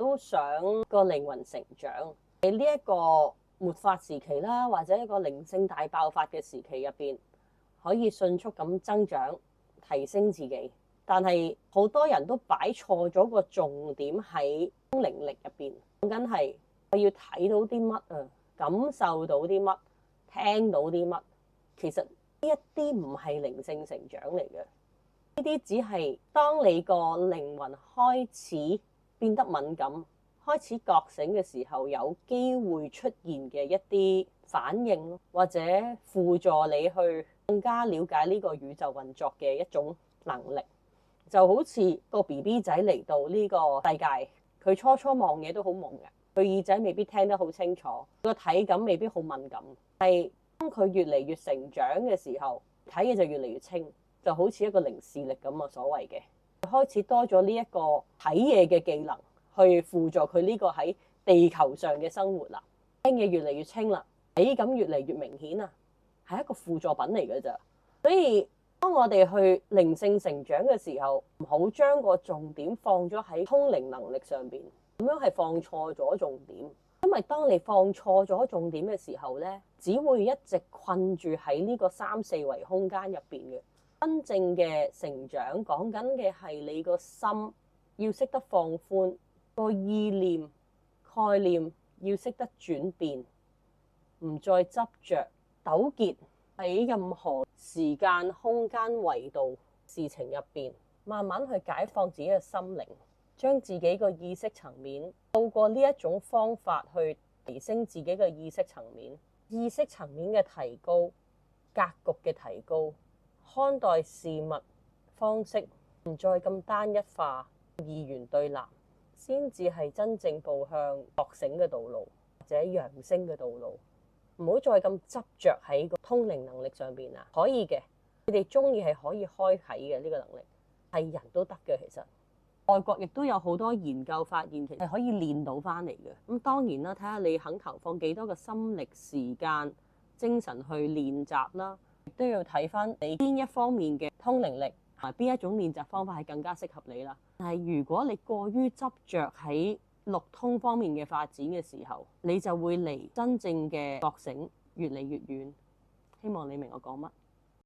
都想個靈魂成長。喺呢一個末法時期啦，或者一個靈性大爆發嘅時期入邊，可以迅速咁增長提升自己。但係好多人都擺錯咗個重點喺通靈力入邊，講緊係我要睇到啲乜啊，感受到啲乜，聽到啲乜。其實呢一啲唔係靈性成長嚟嘅，呢啲只係當你個靈魂開始變得敏感，開始覺醒嘅時候，有機會出現嘅一啲反應，或者輔助你去更加了解呢個宇宙運作嘅一種能力。就好似個 BB 仔嚟到呢個世界，佢初初望嘢都好朦嘅，佢耳仔未必聽得好清楚，個體感未必好敏感。係當佢越嚟越成長嘅時候，睇嘢就越嚟越清，就好似一個靈視力咁啊，所謂嘅開始多咗呢一個睇嘢嘅技能去輔助佢呢個喺地球上嘅生活啦。聽嘢越嚟越清啦，體感越嚟越明顯啊，係一個輔助品嚟嘅咋。所以當我哋去靈性成長嘅時候，唔好將個重點放咗喺通靈能力上邊，咁樣係放錯咗重點。因為當你放錯咗重點嘅時候咧，只會一直困住喺呢個3、4維空間入邊嘅。真正嘅成長講緊嘅係你個心要識得放寬，個意念概念要識得轉變，唔再執着糾結喺任何時間空間維度事情入邊，慢慢去解放自己嘅心靈，將自己個意識層面透過呢一種方法去提升自己嘅意識層面，意識層面嘅提高，格局嘅提高，看待事物方式唔再咁單一化、二元對立，先至係真正步向覺醒嘅道路或者揚升嘅道路。唔好再咁執着喺個通靈能力上邊啊！可以嘅，你哋中意係可以開啟嘅呢個能力，係人都得嘅。其實外國亦都有好多研究發現，其實係可以練到翻嚟嘅。咁當然啦，睇下你肯投放幾多嘅心力、時間、精神去練習啦，亦都要睇翻你邊一方面嘅通靈力同埋邊一種練習方法係更加適合你啦。但係如果你過於執着喺六通方面嘅發展嘅時候，你就會離真正嘅覺醒越嚟越遠。希望你明我講乜。